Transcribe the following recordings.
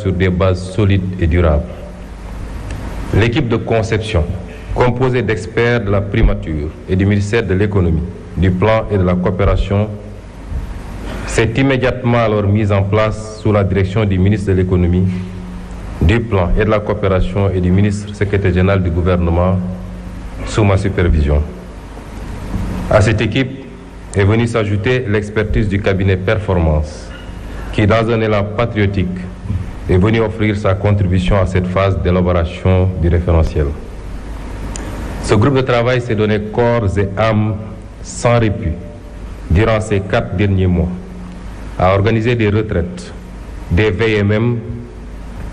sur des bases solides et durables. L'équipe de conception, composée d'experts de la primature et du ministère de l'économie, du plan et de la coopération, s'est immédiatement alors mise en place sous la direction du ministre de l'économie, du plan et de la coopération et du ministre secrétaire général du gouvernement sous ma supervision. À cette équipe est venue s'ajouter l'expertise du cabinet Performance, qui, dans un élan patriotique, est venu offrir sa contribution à cette phase d'élaboration du référentiel. Ce groupe de travail s'est donné corps et âme sans répit durant ces 4 derniers mois à organiser des retraites, des veilles même,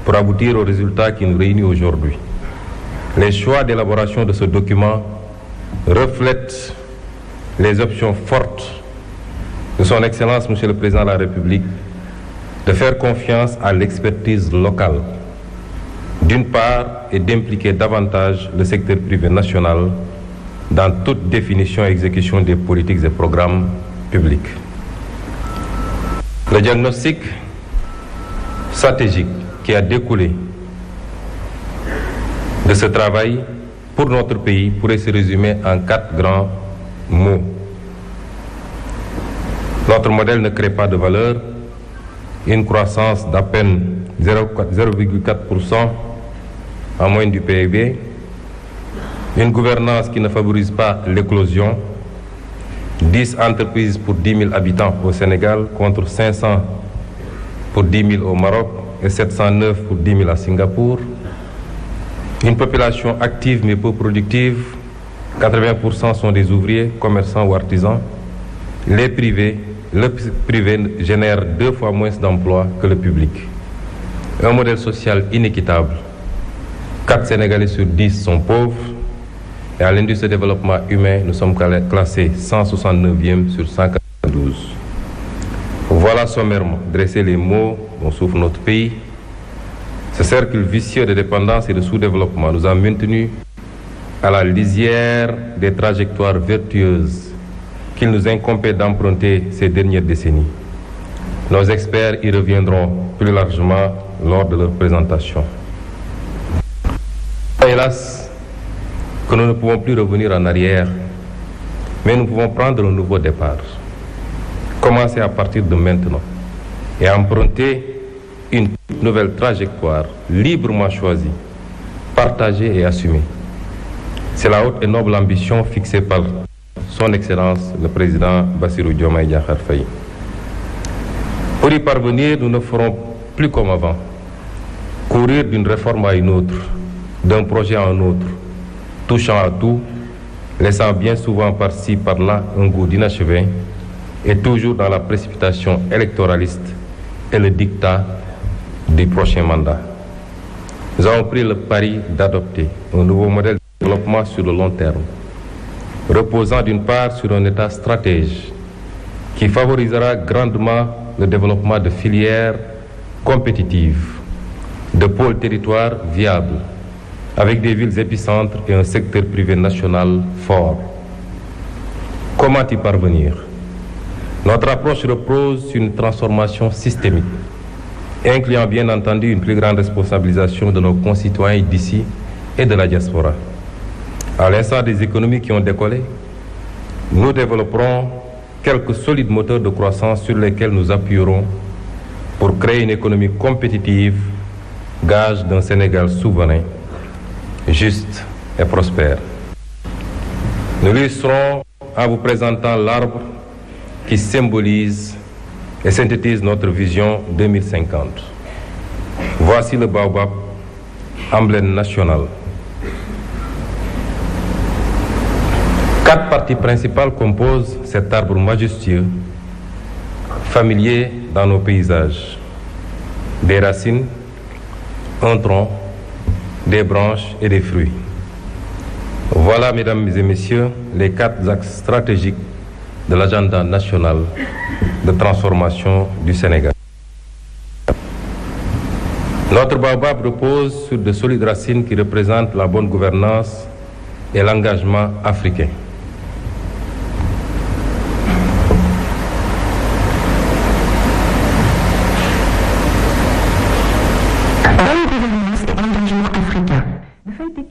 pour aboutir aux résultats qui nous réunissent aujourd'hui. Les choix d'élaboration de ce document reflètent les options fortes de son Excellence, Monsieur le Président de la République, de faire confiance à l'expertise locale, d'une part, et d'impliquer davantage le secteur privé national dans toute définition et exécution des politiques et programmes publics. Le diagnostic stratégique qui a découlé de ce travail pour notre pays pourrait se résumer en 4 grands mots. Notre modèle ne crée pas de valeur, une croissance d'à peine 0,4% en moyenne du PIB, une gouvernance qui ne favorise pas l'éclosion, 10 entreprises pour 10 000 habitants au Sénégal contre 500 pour 10 000 au Maroc et 709 pour 10 000 à Singapour, une population active mais peu productive, 80% sont des ouvriers, commerçants ou artisans, le privé génère 2 fois moins d'emplois que le public. Un modèle social inéquitable. 4 Sénégalais sur 10 sont pauvres. Et à l'industrie de développement humain, nous sommes classés 169e sur 192. Voilà sommairement dressé les mots dont souffre notre pays. Ce cercle vicieux de dépendance et de sous-développement nous a maintenus à la lisière des trajectoires vertueuses qu'il nous incombait d'emprunter ces dernières décennies. Nos experts y reviendront plus largement lors de leur présentation. Hélas, que nous ne pouvons plus revenir en arrière, mais nous pouvons prendre un nouveau départ. Commencer à partir de maintenant et emprunter une nouvelle trajectoire librement choisie, partagée et assumée. C'est la haute et noble ambition fixée par son Excellence le Président Bassirou Diomaye Diakhar Faye. Pour y parvenir, nous ne ferons plus comme avant, courir d'une réforme à une autre, d'un projet à un autre, touchant à tout, laissant bien souvent par-ci, par-là un goût d'inachevé, et toujours dans la précipitation électoraliste et le diktat du prochain mandat. Nous avons pris le pari d'adopter un nouveau modèle de développement sur le long terme, reposant d'une part sur un État stratège qui favorisera grandement le développement de filières compétitives, de pôles territoires viables, avec des villes épicentres et un secteur privé national fort. Comment y parvenir? Notre approche repose sur une transformation systémique, incluant bien entendu une plus grande responsabilisation de nos concitoyens d'ici et de la diaspora. À l'instar des économies qui ont décollé, nous développerons quelques solides moteurs de croissance sur lesquels nous appuierons pour créer une économie compétitive, gage d'un Sénégal souverain, juste et prospère. Nous l'illustrons en vous présentant l'arbre qui symbolise et synthétise notre vision 2050. Voici le baobab, emblème national. 4 parties principales composent cet arbre majestueux, familier dans nos paysages. Des racines, un tronc, des branches et des fruits. Voilà, mesdames et messieurs, les 4 axes stratégiques de l'agenda national de transformation du Sénégal. Notre baobab repose sur de solides racines qui représentent la bonne gouvernance et l'engagement africain.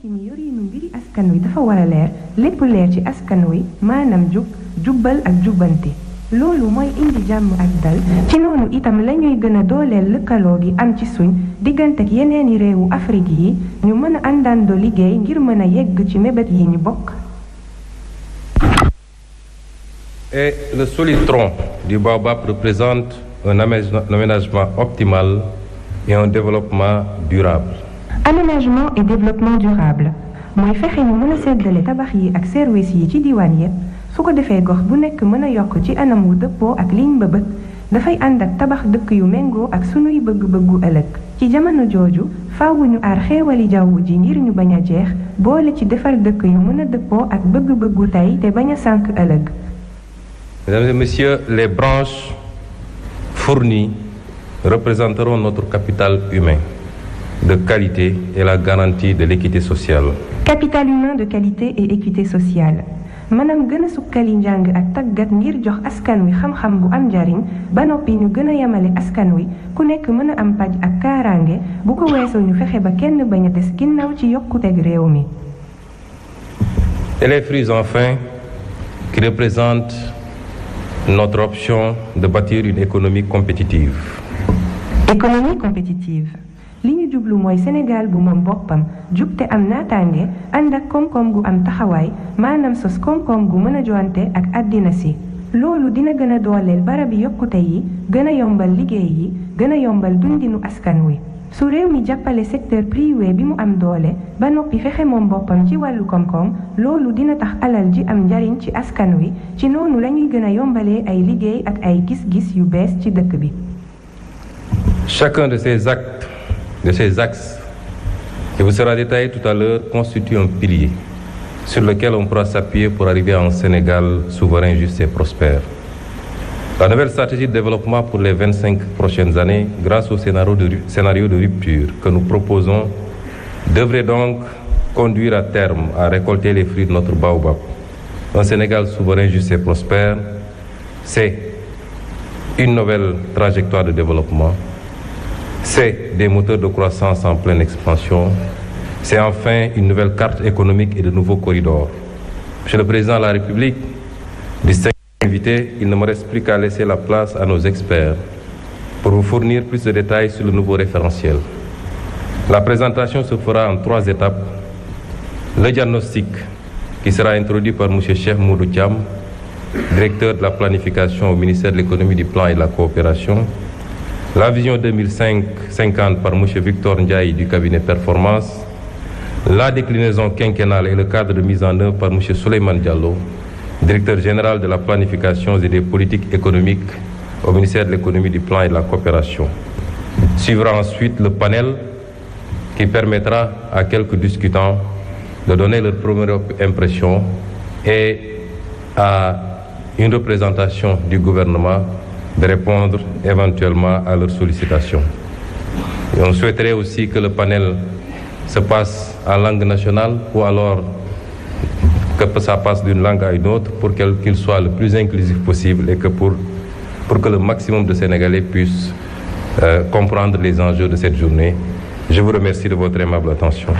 ci ni yorinu mbiri askan wi dafa war a leer lépp leer ci askan wi maanaam jub jubbal ak jubbanti loolu mooy indi jàmm ak dal ci noonu itam lañuy gën a dooleel lëkkaloo gi am ci suñ diggante ak yeneeni réewu Afrique yi ñu mën a àndandoo liggéey ngir mën a yegg ci mébét yi ñu bokk. Et le solide tronc du baobab représente un aménagement optimal et un développement durable. Aménagement et développement durable mooy fexe ñu mën a séddale tabax yi ak service yi ci diwaan yépp su ko defee gox bu nekk mën a yokk ci anam wu dëppoo ak liñ mbëbët dafay ànd ak tabax dëkk yu méngoo ak sunuy bëgg-bëggu ëllëg ci jamono jooju faawu ñu aar xéewali jaww ji ngir ñu bañ a jeex boole ci defar dëkk yu mën a dëppoo ak bëgg-bëggu tey te bañ a sànk ëllëg. Mesdames et messieurs, les branches fournies représenteront notre capital humain de qualité et la garantie de l'équité sociale. Capital humain de qualité et équité sociale. maanaam gën a sukkali njàng ak tàggat ngir jox askan wi xam-xam bu am njariñ ba noppi ñu gën a yemale askan wi ku nekk mën a am paj ak kaaraange bu ko weesoo ñu fexe ba kenn bañ a des ginnaaw ci yokkuteg réew mi. Et les fruits enfin qui représentent notre option de bâtir une économie compétitive. Économie compétitive. li ñu jublu mooy Sénégal bu moom boppam jub te am naataange ànd ak koom-koom gu am taxawaay maanaam sos koom-koom gu mën a joante ak àddina si loolu dina gën a dooleel barabi yokkute yi gën a yombal liggéey yi gën a yombal dundinu askan wi su réew mi jàppale secteur privé bi mu am doole ba noppi fexe moom boppam ci wàllu koom-koom loolu dina tax alal ji am njariñ ci askan wi ci noonu lañuy gën a yombalee ay liggéey ak ay gis-gis yu bees ci dëkk bi. Chacun de ces axes qui vous sera détaillé tout à l'heure constitue un pilier sur lequel on pourra s'appuyer pour arriver à un Sénégal souverain, juste et prospère. La nouvelle stratégie de développement pour les 25 prochaines années, grâce au scénario de rupture que nous proposons, devrait donc conduire à terme à récolter les fruits de notre baobab. Un Sénégal souverain, juste et prospère, c'est une nouvelle trajectoire de développement. C'est des moteurs de croissance en pleine expansion. C'est enfin une nouvelle carte économique et de nouveaux corridors. Monsieur le Président de la République, distingué invité, il ne me reste plus qu'à laisser la place à nos experts pour vous fournir plus de détails sur le nouveau référentiel. La présentation se fera en 3 étapes. Le diagnostic, qui sera introduit par M. Cheikh Moudou Thiam, directeur de la planification au ministère de l'économie, du plan et de la coopération. La vision 2050 par M. Victor Ndiaye du cabinet Performance. La déclinaison quinquennale et le cadre de mise en œuvre par M. Souleymane Diallo, directeur général de la planification et des politiques économiques au ministère de l'économie, du plan et de la coopération. Suivra ensuite le panel qui permettra à quelques discutants de donner leur première impression et à une représentation du gouvernement de répondre éventuellement à leurs sollicitations. Et on souhaiterait aussi que le panel se passe en langue nationale ou alors que ça passe d'une langue à une autre pour qu'il soit le plus inclusif possible et que pour que le maximum de Sénégalais puissent comprendre les enjeux de cette journée. Je vous remercie de votre aimable attention.